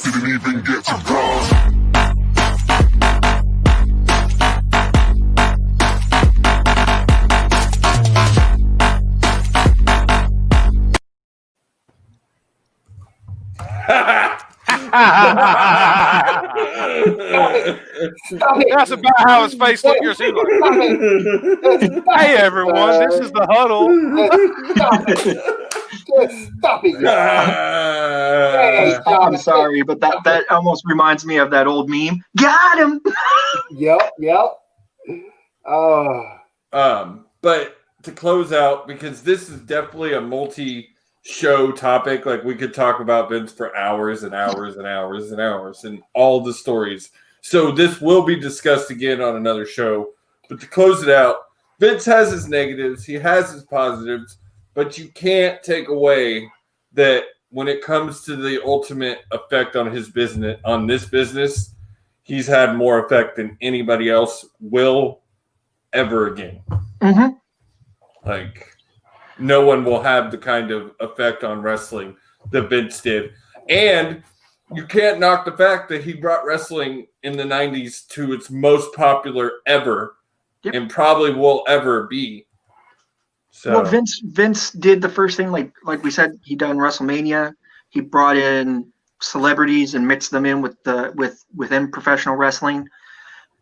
Didn't even get to bronze. That's about how his face looked. Yours, he looked. Hey everyone, this is the huddle. Stop it, y'all. I'm sorry, but that almost reminds me of that old meme. Got him. Yep. But to close out, because this is definitely a multi-show topic, like we could talk about Vince for hours and hours and hours and hours and all the stories. So this will be discussed again on another show. But to close it out, Vince has his negatives, he has his positives, but you can't take away that when it comes to the ultimate effect on his business, on this business, he's had more effect than anybody else will ever again. Mm-hmm. Like, no one will have the kind of effect on wrestling that Vince did. And you can't knock the fact that he brought wrestling in the 90s to its most popular ever, and probably will ever be. So. Well, Vince did the first thing, like we said, he done WrestleMania. He brought in celebrities and mixed them in within professional wrestling.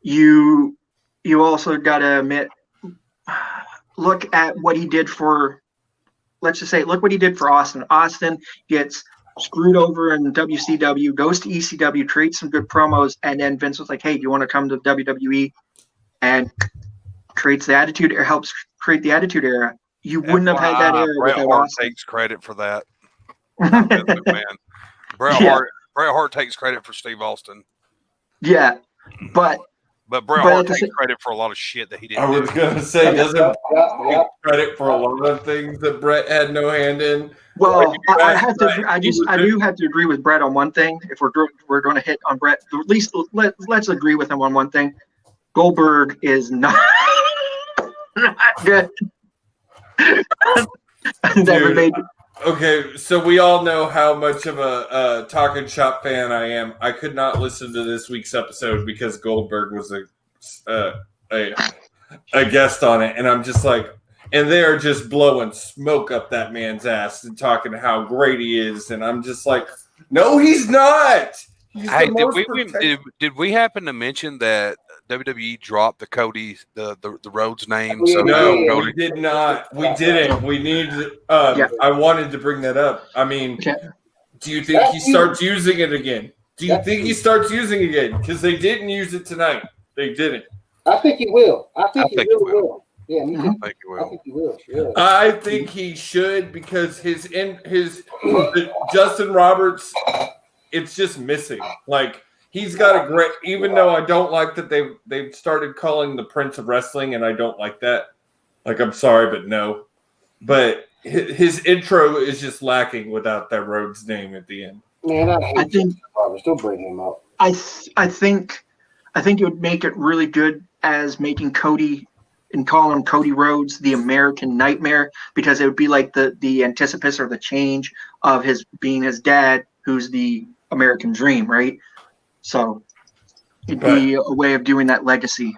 You also got to admit, look at what he did for, let's just say, look what he did for Austin. Austin gets screwed over in WCW, goes to ECW, creates some good promos, and then Vince was like, hey, do you want to come to WWE? And creates the Attitude Era, helps create the Attitude Era. You wouldn't have had that era Bret without Hart Austin. takes credit for that. Vince McMahon. Bret Hart takes credit for Steve Austin. Yeah, but Bret Hart takes credit for a lot of shit that he didn't. I was going to say, doesn't take credit for a lot of things that Bret had no hand in. Well, I do have to agree with Bret on one thing. If we're going to hit on Bret, at least let's agree with him on one thing. Goldberg is not good. Never made. Okay, so we all know how much of a talking shop fan I am. I could not listen to this week's episode because Goldberg was a guest on it, and I'm just like, and they're just blowing smoke up that man's ass and talking how great he is, and I'm just like, no, he's not. Hey, did we happen to mention that WWE dropped the Rhodes name? So no, we did not. We didn't. We need. I wanted to bring that up. I mean, do you think he starts using it again? Do you think he starts using it again? Because they didn't use it tonight. They didn't. I think he will. I think he really will. Yeah, me too. I think he will. I think he will. Yeah. I think he should, because his Justin Roberts, it's just missing. Like, he's got a great, even though I don't like that they've started calling the Prince of Wrestling, and I don't like that. Like, I'm sorry, but no. But his intro is just lacking without that Rhodes name at the end. Man, I think Roberts. Don't bring him up. I think it would make it really good as making Cody and calling him Cody Rhodes the American Nightmare, because it would be like the antithesis or the change of his being his dad, who's the American Dream, right? So it'd be a way of doing that legacy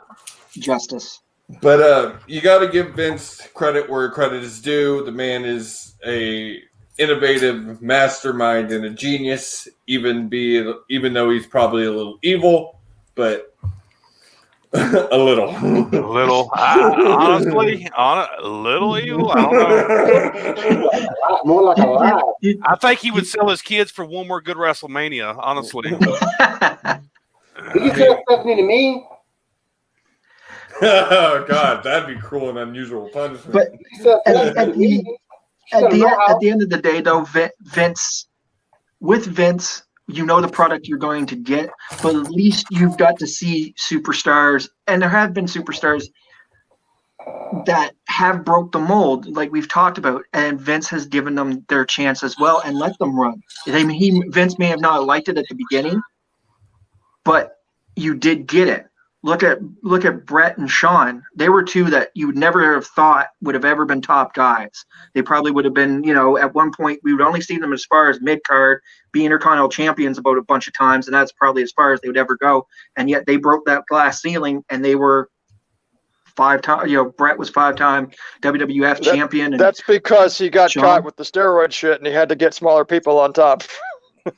justice. But you got to give Vince credit where credit is due. The man is a innovative mastermind and a genius, even though he's probably a little evil, but a little. Honestly, a little evil. I don't know. More like a lie. I think he would sell his kids for one more good WrestleMania. Honestly. Did you tell Stephanie to me? Oh God, that'd be cruel and unusual punishment. But at the end of the day, though, Vince, you know the product you're going to get, but at least you've got to see superstars, and there have been superstars that have broke the mold, like we've talked about, and Vince has given them their chance as well and let them run. I mean, Vince may have not liked it at the beginning, but you did get it. Look at Bret and Shawn. They were two that you would never have thought would have ever been top guys. They probably would have been, at one point, we would only see them as far as mid-card, be Intercontinental champions about a bunch of times, and that's probably as far as they would ever go. And yet they broke that glass ceiling, and they were 5-time, Bret was 5-time WWF champion. And that's because he got caught with the steroid shit, and he had to get smaller people on top.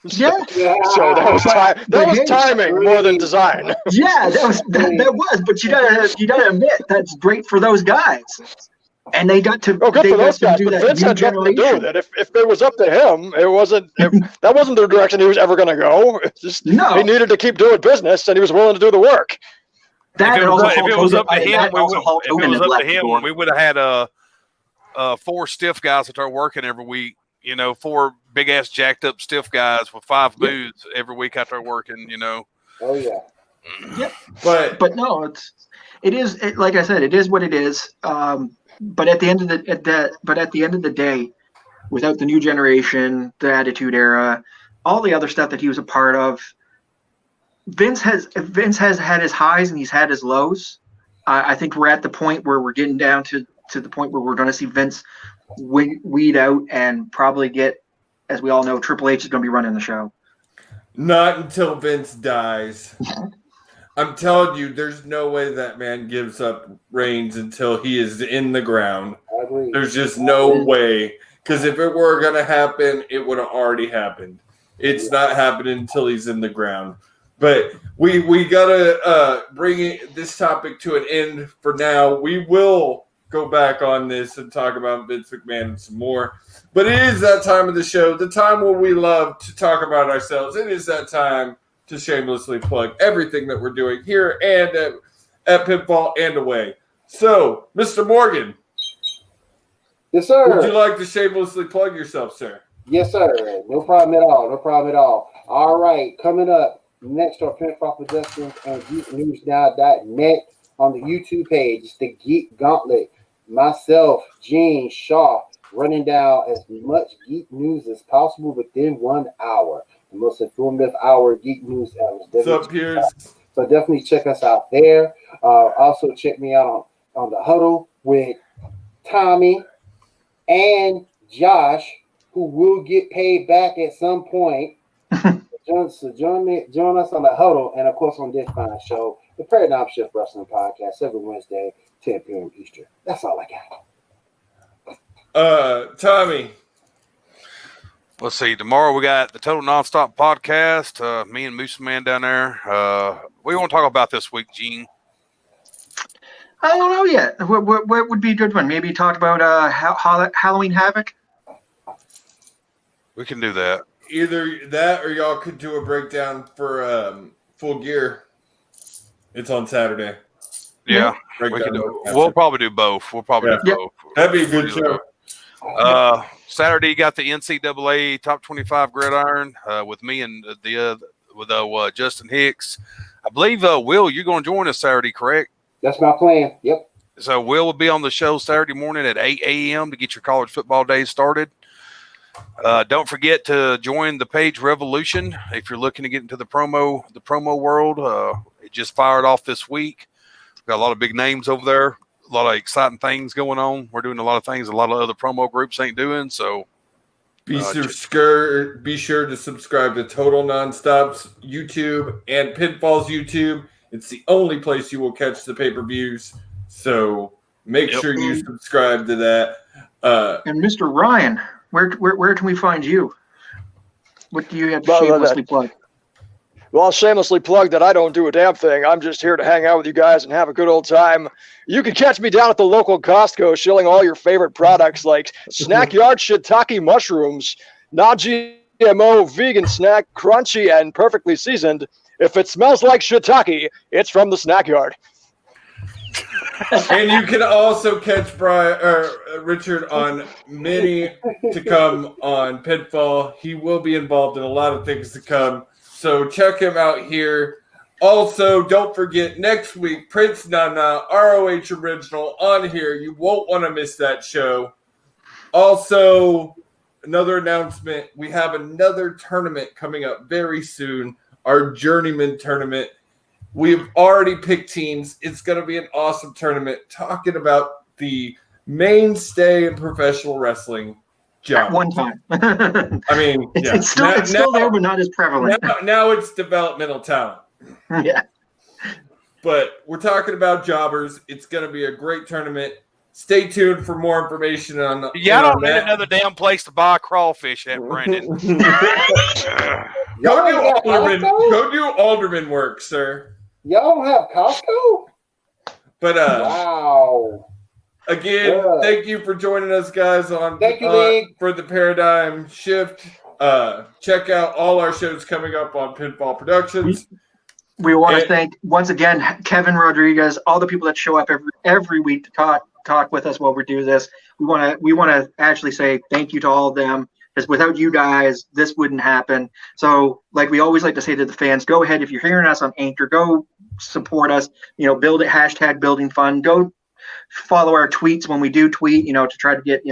Yeah. So that was timing more than design. Yeah, that was. But you gotta admit that's great for those guys. And they got to. Oh, good they for got those to guys. do But that Vince new had nothing to do generation. with it. If it was up to him, that wasn't the direction he was ever going to go. It's just, No. he needed to keep doing business, and he was willing to do the work. That If and also it Hulk was Hogan. up to him, That and also Hulk if it Hogan was had up to left the door. him, we would have had 4 stiff guys that are working every week. 4 big ass jacked up stiff guys with 5 booths every week out there working. Oh yeah. Yep. But no, it is like I said, it is what it is. But at the end of the day, without the new generation, the Attitude Era, all the other stuff that he was a part of, Vince has had his highs and he's had his lows. I think we're at the point where we're getting down to the point where we're going to see Vince weed out and probably get, as we all know, Triple H is going to be running the show. not until Vince dies. I'm telling you, there's no way that man gives up reigns until he is in the ground. I agree. There's just no way. Because if it were going to happen, it would have already happened. It's not happening until he's in the ground. But we got to bring this topic to an end for now. We will go back on this and talk about Vince McMahon some more. But it is that time of the show, the time where we love to talk about ourselves. It is that time to shamelessly plug everything that we're doing here and at Pitfall and away. So, Mr. Morgan. Yes, sir. Would you like to shamelessly plug yourself, sir? Yes, sir. No problem at all. No problem at all. All right. Coming up next are Pinfall Productions and GeekNewsNow.net on the YouTube page. It's the Geek Gauntlet. Myself, Gene Shaw, running down as much geek news as possible within 1 hour. The most informative hour of geek news ever. What's up, Piers? So definitely check us out there. Also check me out on the Huddle with Tommy and Josh, who will get paid back at some point. Join us on the Huddle and of course on this fine show, the Paradigm Shift Wrestling Podcast, every Wednesday, 10 p.m. Eastern. That's all I got. Tommy. Let's see. Tomorrow we got the Total Nonstop Podcast. Me and Moose Man down there. What do you want to talk about this week, Gene? I don't know yet. What would be a good one? Maybe talk about Halloween Havoc. We can do that. Either that or y'all could do a breakdown for Full Gear. It's on Saturday. Yeah. We can do, we'll probably do both. We'll probably do both. That'd be a good show. Saturday, you got the NCAA Top 25 Gridiron with me and with Justin Hicks. I believe, Will, you're going to join us Saturday, correct? That's my plan. Yep. So Will be on the show Saturday morning at 8 a.m. to get your college football days started. Don't forget to join the Page Revolution if you're looking to get into the promo world. It just fired off this week. We've got a lot of big names over there. A lot of exciting things going on. We're doing a lot of things a lot of other promo groups ain't doing. So be sure to subscribe to Total Nonstop's YouTube and Pinfall's YouTube. It's the only place you will catch the pay-per-views. So make sure you subscribe to that. And Mr. Ryan, where can we find you? What do you have to shamelessly plug? Well, I'll shamelessly plug that I don't do a damn thing. I'm just here to hang out with you guys and have a good old time. You can catch me down at the local Costco shilling all your favorite products like Snack Yard Shiitake mushrooms, non-GMO vegan snack, crunchy and perfectly seasoned. If it smells like shiitake, it's from the Snack Yard. And you can also catch Richard on many to come on Pitfall. He will be involved in a lot of things to come. So check him out here. Also, don't forget, next week, Prince Nana, ROH Original on here. You won't want to miss that show. Also, another announcement. We have another tournament coming up very soon, our Journeyman Tournament. We've already picked teams. It's going to be an awesome tournament talking about the mainstay in professional wrestling. At one time. I mean, it's still there, but not as prevalent. Now it's developmental talent. Yeah. But we're talking about jobbers. It's going to be a great tournament. Stay tuned for more information on. I don't need another damn place to buy crawfish at, Brandon. Go do alderman work, sir. Y'all don't have Costco? But wow. Again, Yeah. thank you for joining us, guys, on Thank you, League. for the Paradigm Shift. Check out all our shows coming up on Pinfall Productions. We want to thank once again Kevin Rodriguez, all the people that show up every week to talk with us while we do this. We want to actually say thank you to all of them, because without you guys, this wouldn't happen. So, like we always like to say to the fans, go ahead, if you're hearing us on Anchor, go support us. Build it, #building fun. Go follow our tweets when we do tweet. To try to get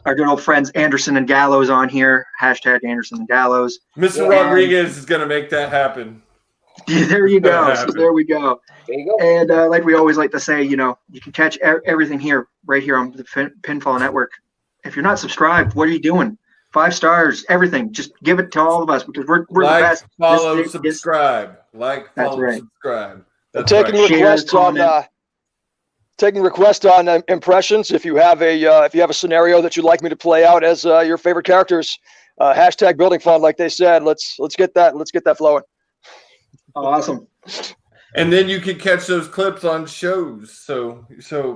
our good old friends Anderson and Gallows on here. #Anderson and Gallows. Mr. Rodriguez is going to make that happen. Yeah, there you go. So there we go. There you go. And like we always like to say, you can catch everything right here on the Pinfall Network. If you're not subscribed, what are you doing? 5 stars, everything. Just give it to all of us, because we're the best. Follow, subscribe. That's right. Subscribe. That's taking requests on impressions. If you have a scenario that you'd like me to play out as your favorite characters, #building fun, like they said. Let's get that flowing. Awesome. And then you can catch those clips on shows. So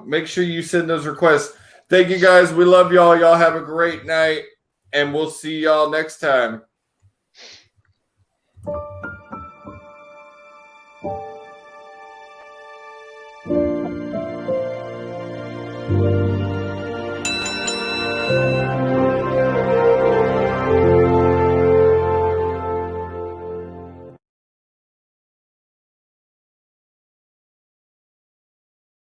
make sure you send those requests. Thank you, guys. We love y'all. Y'all have a great night, and we'll see y'all next time.